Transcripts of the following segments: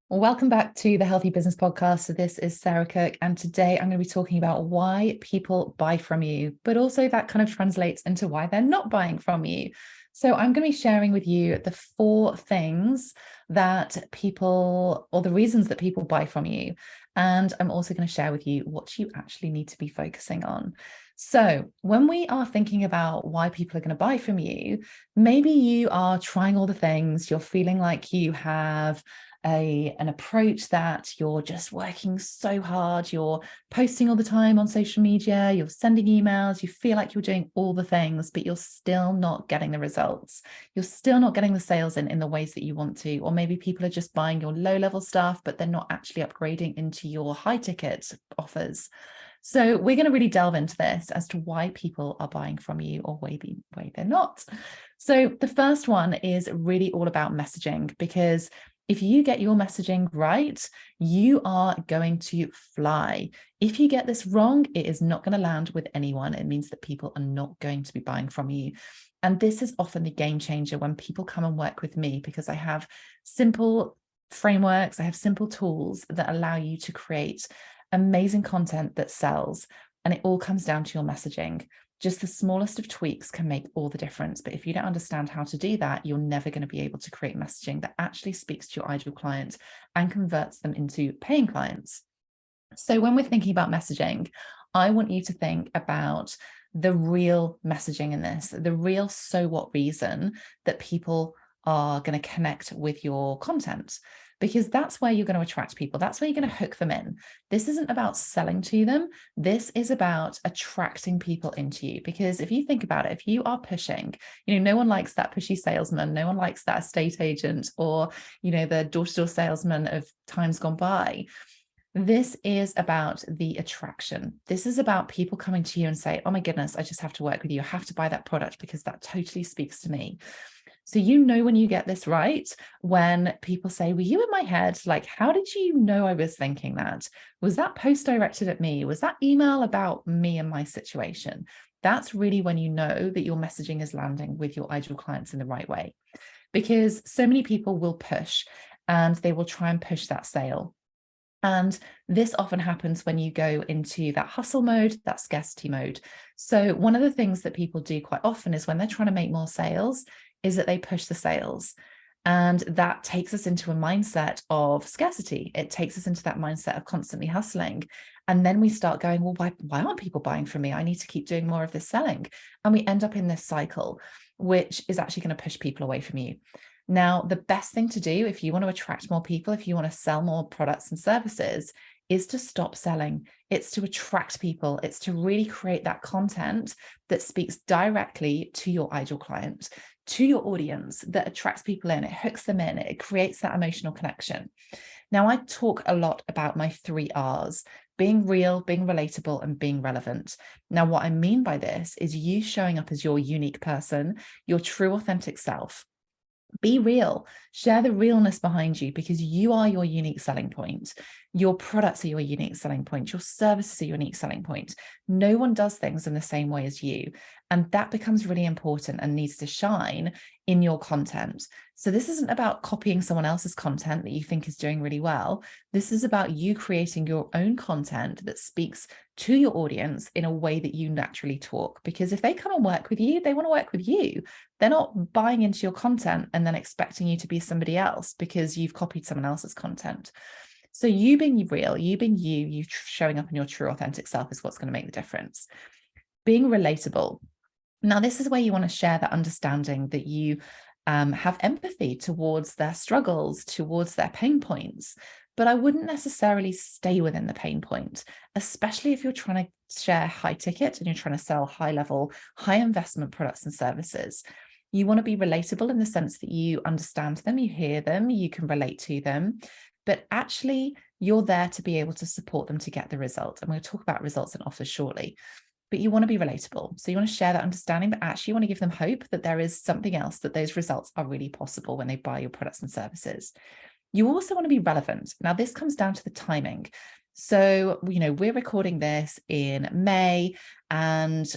Welcome back to the Healthy Business Podcast. So this is Sarah Cook, and today I'm going to be talking about why people buy from you, but also that kind of translates into why they're not buying from you. So I'm going to be sharing with you the 4 things that people, or the reasons that people buy from you. And I'm also going to share with you what you actually need to be focusing on. So when we are thinking about why people are going to buy from you, maybe you are trying all the things, you're feeling like you have an approach that you're just working so hard, you're posting all the time on social media, you're sending emails, you feel like you're doing all the things, but you're still not getting the results. You're still not getting the sales in the ways that you want to, or maybe people are just buying your low-level stuff, but they're not actually upgrading into your high-ticket offers. So we're going to really delve into this as to why people are buying from you or maybe why they're not. So the first one is really all about messaging, because if you get your messaging right, you are going to fly. If you get this wrong, it is not going to land with anyone. It means that people are not going to be buying from you. And this is often the game changer when people come and work with me, because I have simple frameworks, I have simple tools that allow you to create amazing content that sells. And it all comes down to your messaging. Just the smallest of tweaks can make all the difference. But if you don't understand how to do that, you're never going to be able to create messaging that actually speaks to your ideal client and converts them into paying clients. So when we're thinking about messaging, I want you to think about the real messaging in this, the real so what reason that people are going to connect with your content, because that's where you're going to attract people. That's where you're going to hook them in. This isn't about selling to them. This is about attracting people into you. Because if you think about it, if you are pushing, no one likes that pushy salesman. No one likes that estate agent or, the door-to-door salesman of times gone by. This is about the attraction. This is about people coming to you and say, oh my goodness, I just have to work with you. I have to buy that product because that totally speaks to me. So when you get this right, when people say, were you in my head? Like, how did you know I was thinking that? Was that post directed at me? Was that email about me and my situation? That's really when you know that your messaging is landing with your ideal clients in the right way. Because so many people will push and they will try and push that sale. And this often happens when you go into that hustle mode, that scarcity mode. So one of the things that people do quite often is when they're trying to make more sales, is that they push the sales. And that takes us into a mindset of scarcity. It takes us into that mindset of constantly hustling. And then we start going, well, why aren't people buying from me? I need to keep doing more of this selling. And we end up in this cycle, which is actually going to push people away from you. Now, the best thing to do if you want to attract more people, if you want to sell more products and services, is to stop selling. It's to attract people. It's to really create that content that speaks directly to your ideal client, to your audience, that attracts people in, it hooks them in, it creates that emotional connection. Now, I talk a lot about my 3 R's: being real, being relatable, and being relevant. Now, what I mean by this is you showing up as your unique person, your true authentic self. Be real, share the realness behind you, because you are your unique selling point. Your products are your unique selling point. Your services are your unique selling point. No one does things in the same way as you. And that becomes really important and needs to shine in your content. So this isn't about copying someone else's content that you think is doing really well. This is about you creating your own content that speaks to your audience in a way that you naturally talk. Because if they come and work with you, they want to work with you. They're not buying into your content and then expecting you to be somebody else because you've copied someone else's content. So you being real, you being you showing up in your true authentic self is what's going to make the difference. Being relatable. Now, this is where you want to share that understanding that you have empathy towards their struggles, towards their pain points. But I wouldn't necessarily stay within the pain point, especially if you're trying to share high ticket and you're trying to sell high level, high investment products and services. You want to be relatable in the sense that you understand them, you hear them, you can relate to them, but actually you're there to be able to support them to get the result. And we'll talk about results and offers shortly. But you want to be relatable. So you want to share that understanding, but actually you want to give them hope that there is something else, that those results are really possible when they buy your products and services. You also want to be relevant. Now, this comes down to the timing. So, we're recording this in May, and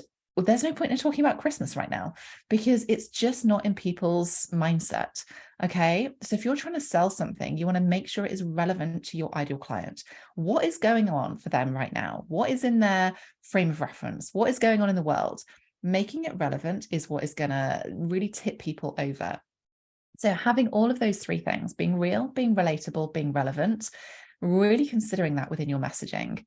there's no point in talking about Christmas right now because it's just not in people's mindset. Okay. So if you're trying to sell something, you want to make sure it is relevant to your ideal client. What is going on for them right now? What is in their frame of reference? What is going on in the world? Making it relevant is what is going to really tip people over. So having all of those three things, being real, being relatable, being relevant, really considering that within your messaging.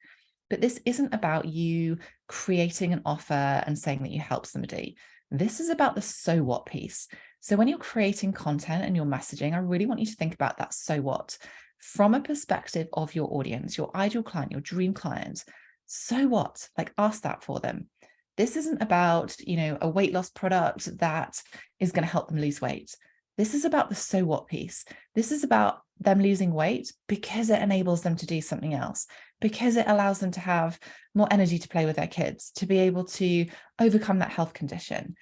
But this isn't about you creating an offer and saying that you help somebody. This is about the so what piece. So when you're creating content and your messaging, I really want you to think about that so what from a perspective of your audience, your ideal client, your dream client. So what? Like ask that for them. This isn't about, a weight loss product that is going to help them lose weight. This is about the so what piece. This is about them losing weight because it enables them to do something else, because it allows them to have more energy to play with their kids, to be able to overcome that health condition.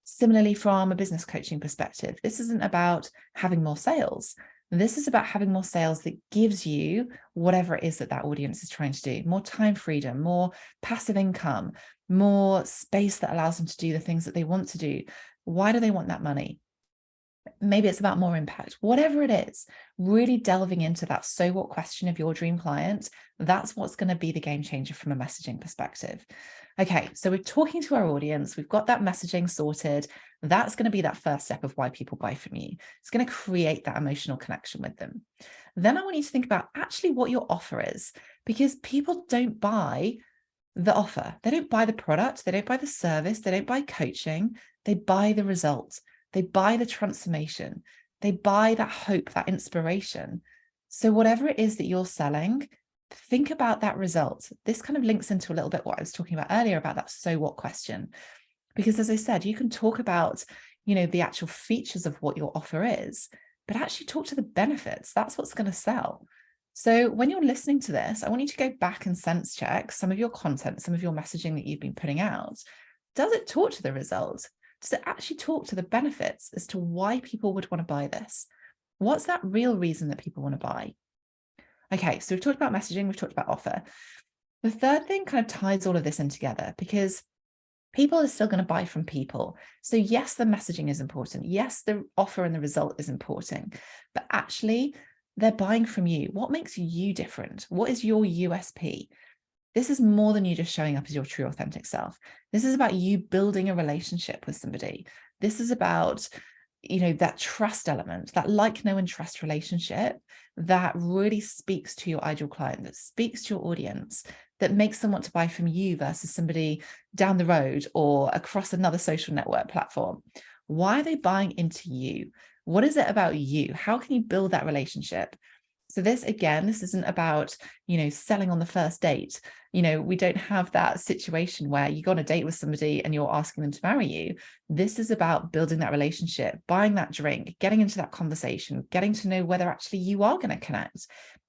Similarly, from a business coaching perspective, this isn't about having more sales. This is about having more sales that gives you whatever it is that audience is trying to do, more time freedom, more passive income, more space that allows them to do the things that they want to do. Why do they want that money? Maybe it's about more impact, whatever it is, really delving into that so what question of your dream client. That's what's going to be the game changer from a messaging perspective. Okay, so we're talking to our audience. We've got that messaging sorted. That's going to be that first step of why people buy from you. It's going to create that emotional connection with them. Then I want you to think about actually what your offer is, because people don't buy the offer. They don't buy the product. They don't buy the service. They don't buy coaching. They buy the result. They buy the transformation. They buy that hope, that inspiration. So whatever it is that you're selling, think about that result. This kind of links into a little bit what I was talking about earlier about that so what question. Because as I said, you can talk about, the actual features of what your offer is, but actually talk to the benefits. That's what's going to sell. So when you're listening to this, I want you to go back and sense check some of your content, some of your messaging that you've been putting out. Does it talk to the result? Does it actually talk to the benefits as to why people would want to buy this? What's that real reason that people want to buy? Okay, so we've talked about messaging, we've talked about offer. The third thing kind of ties all of this in together because people are still going to buy from people. So yes, the messaging is important. Yes, the offer and the result is important, but actually they're buying from you. What makes you different? What is your USP? This is more than you just showing up as your true authentic self. This is about you building a relationship with somebody. This is about, that trust element, that like, know, and trust relationship that really speaks to your ideal client, that speaks to your audience, that makes them want to buy from you versus somebody down the road or across another social network platform. Why are they buying into you? What is it about you? How can you build that relationship? So this isn't about, selling on the first date. We don't have that situation where you go on a date with somebody and you're asking them to marry you. This is about building that relationship, buying that drink, getting into that conversation, getting to know whether actually you are going to connect.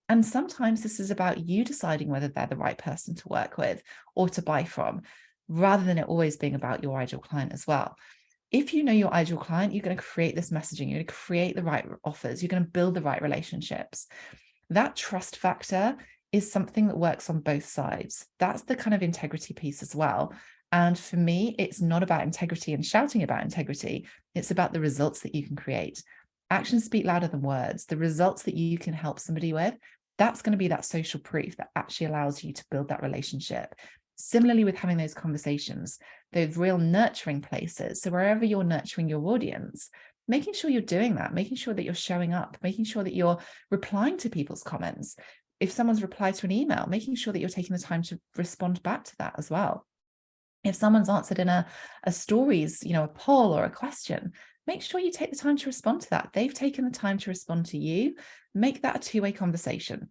And sometimes this is about you deciding whether they're the right person to work with or to buy from, rather than it always being about your ideal client as well. If you know your ideal client, you're going to create this messaging, you're going to create the right offers, you're going to build the right relationships. That trust factor is something that works on both sides. That's the kind of integrity piece as well. And for me, it's not about integrity and shouting about integrity. It's about the results that you can create. Actions speak louder than words. The results that you can help somebody with, that's going to be that social proof that actually allows you to build that relationship. Similarly with having those conversations, those real nurturing places. So wherever you're nurturing your audience, making sure you're doing that, making sure that you're showing up, making sure that you're replying to people's comments. If someone's replied to an email, making sure that you're taking the time to respond back to that as well. If someone's answered in a stories, a poll or a question, make sure you take the time to respond to that. They've taken the time to respond to you. Make that a two-way conversation.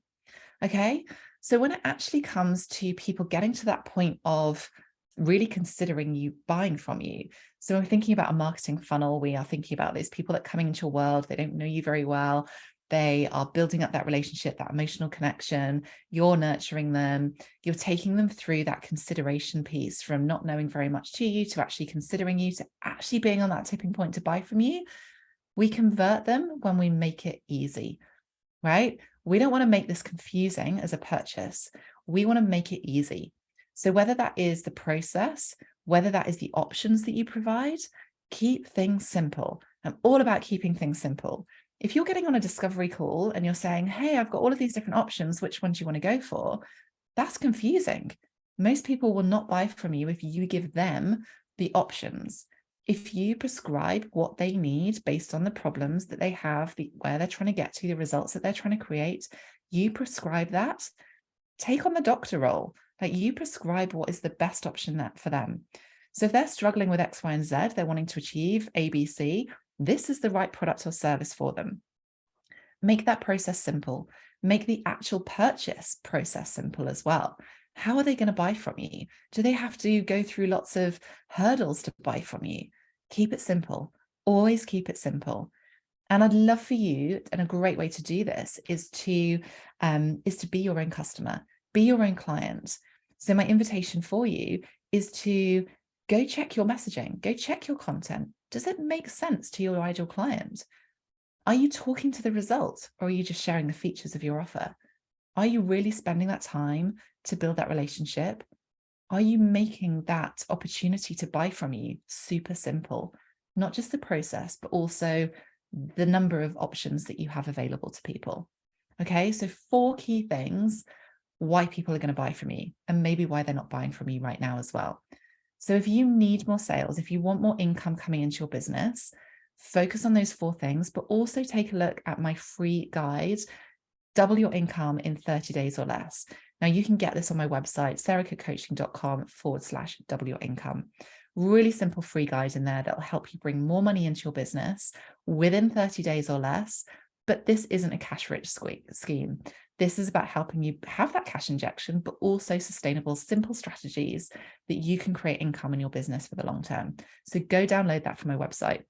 Okay. So when it actually comes to people getting to that point of really considering you buying from you. So when we're thinking about a marketing funnel, we are thinking about those people that are coming into your world. They don't know you very well. They are building up that relationship, that emotional connection. You're nurturing them. You're taking them through that consideration piece from not knowing very much to you to actually considering you to actually being on that tipping point to buy from you. We convert them when we make it easy, right? We don't want to make this confusing as a purchase. We want to make it easy. So whether that is the process, whether that is the options that you provide. Keep things simple. I'm all about keeping things simple. If you're getting on a discovery call and you're saying, hey, I've got all of these different options, which one do you want to go for? That's confusing. Most people will not buy from you if you give them the options. If you prescribe what they need based on the problems that they have, where they're trying to get to, the results that they're trying to create, you prescribe that. Take on the doctor role. Like, you prescribe what is the best option for them. So if they're struggling with X, Y, and Z, they're wanting to achieve A, B, C, this is the right product or service for them. Make that process simple. Make the actual purchase process simple as well. How are they going to buy from you? Do they have to go through lots of hurdles to buy from you? Keep it simple. Always keep it simple. And I'd love for you, and a great way to do this is to be your own customer, be your own client. So my invitation for you is to go check your messaging, go check your content. Does it make sense to your ideal client? Are you talking to the result, or are you just sharing the features of your offer? Are you really spending that time to build that relationship? Are you making that opportunity to buy from you super simple? Not just the process, but also the number of options that you have available to people. Okay, so 4 key things why people are going to buy from you, and maybe why they're not buying from you right now as well. So if you need more sales, if you want more income coming into your business, focus on those 4 things, but also take a look at my free guide, Double Your Income in 30 days or less. Now, you can get this on my website, sarahcookcoaching.com/double your income. Really simple free guide in there that will help you bring more money into your business within 30 days or less. But this isn't a cash-rich scheme. This is about helping you have that cash injection, but also sustainable, simple strategies that you can create income in your business for the long term. So go download that from my website.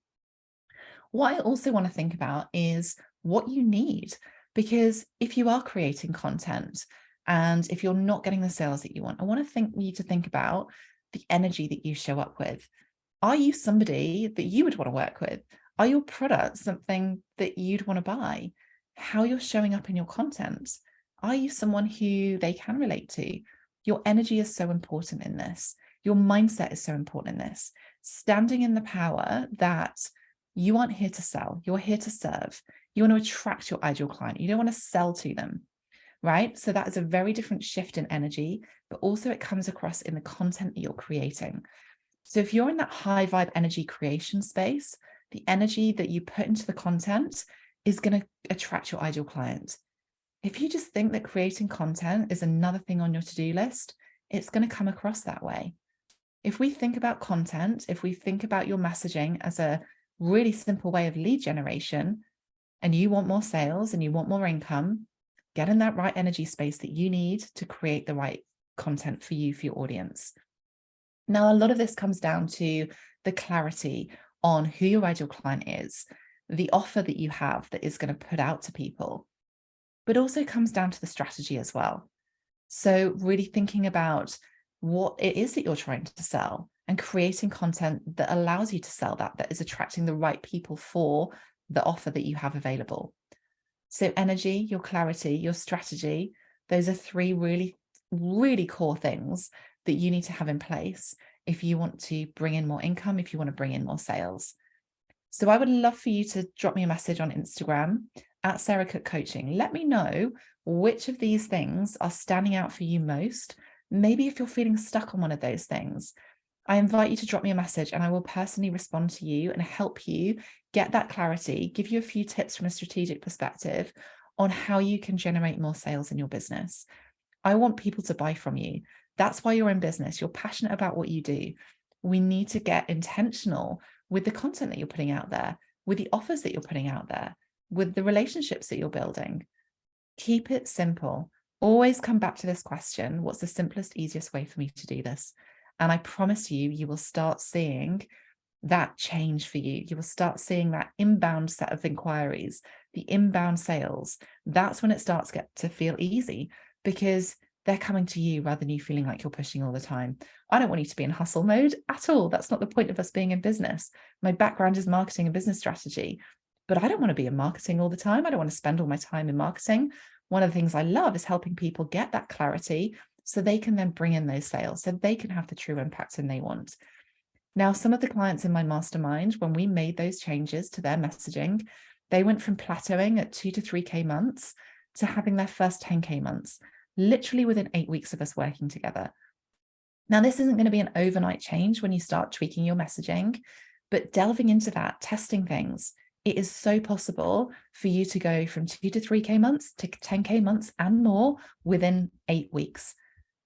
What I also want to think about is what you need, because if you are creating content and if you're not getting the sales that you want, I want you to think about the energy that you show up with. Are you somebody that you would want to work with? Are your products something that you'd want to buy? How you're showing up in your content? Are you someone who they can relate to? Your energy is so important in this. Your mindset is so important in this. Standing in the power that you aren't here to sell, you're here to serve. You want to attract your ideal client. You don't want to sell to them, right? So that is a very different shift in energy, but also it comes across in the content that you're creating. So if you're in that high vibe energy creation space, the energy that you put into the content is going to attract your ideal client. If you just think that creating content is another thing on your to-do list, it's going to come across that way. If we think about content, if we think about your messaging as a really simple way of lead generation, and you want more sales and you want more income, get in that right energy space that you need to create the right content for you, for your audience. Now, a lot of this comes down to the clarity on who your ideal client is, the offer that you have that is going to put out to people, but also comes down to the strategy as well. So really thinking about what it is that you're trying to sell and creating content that allows you to sell that is attracting the right people for the offer that you have available. So energy, your clarity, your strategy, those are 3 really, really core things that you need to have in place if you want to bring in more income, if you want to bring in more sales. So I would love for you to drop me a message on Instagram at Sarah Cook Coaching. Let me know which of these things are standing out for you most. Maybe if you're feeling stuck on one of those things, I invite you to drop me a message and I will personally respond to you and help you get that clarity, give you a few tips from a strategic perspective on how you can generate more sales in your business. I want people to buy from you. That's why you're in business. You're passionate about what you do. We need to get intentional with the content that you're putting out there, with the offers that you're putting out there, with the relationships that you're building. Keep it simple. Always come back to this question: what's the simplest, easiest way for me to do this? And I promise you, you will start seeing that change for you. You will start seeing that inbound set of inquiries, the inbound sales. That's when it starts to feel easy, because they're coming to you rather than you feeling like you're pushing all the time. I don't want you to be in hustle mode at all. That's not the point of us being in business. My background is marketing and business strategy, but I don't want to be in marketing all the time. I don't want to spend all my time in marketing. One of the things I love is helping people get that clarity so they can then bring in those sales, so they can have the true impact and they want. Now, some of the clients in my mastermind, when we made those changes to their messaging, they went from plateauing at 2 to 3K months to having their first 10K months, literally within 8 weeks of us working together. Now, this isn't going to be an overnight change when you start tweaking your messaging, but delving into that, testing things, it is so possible for you to go from 2 to 3K months to 10K months and more within 8 weeks,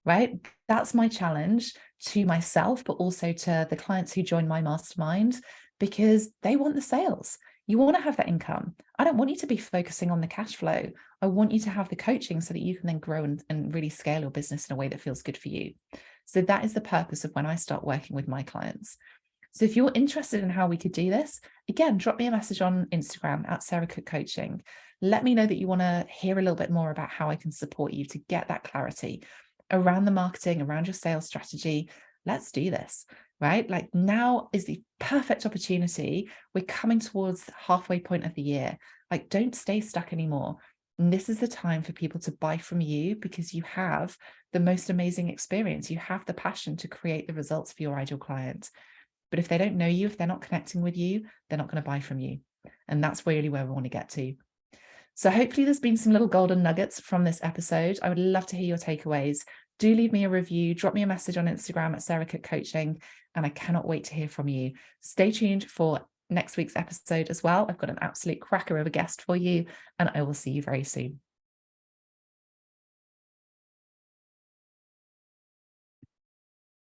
right? That's my challenge to myself, but also to the clients who join my mastermind, because they want the sales. You want to have that income. I don't want you to be focusing on the cash flow. I want you to have the coaching so that you can then grow and really scale your business in a way that feels good for you. So that is the purpose of when I start working with my clients. So if you're interested in how we could do this, again, drop me a message on Instagram at Sarah Cook Coaching. Let me know that you want to hear a little bit more about how I can support you to get that clarity around the marketing, around your sales strategy. Let's do this, right? Like, now is the perfect opportunity. We're coming towards the halfway point of the year. Like, don't stay stuck anymore. And this is the time for people to buy from you, because you have the most amazing experience. You have the passion to create the results for your ideal client. But if they don't know you, if they're not connecting with you, they're not going to buy from you. And that's really where we want to get to. So hopefully there's been some little golden nuggets from this episode. I would love to hear your takeaways. Do leave me a review, drop me a message on Instagram at Sarah Cook Coaching, and I cannot wait to hear from you. Stay tuned for next week's episode as well. I've got an absolute cracker of a guest for you, and I will see you very soon.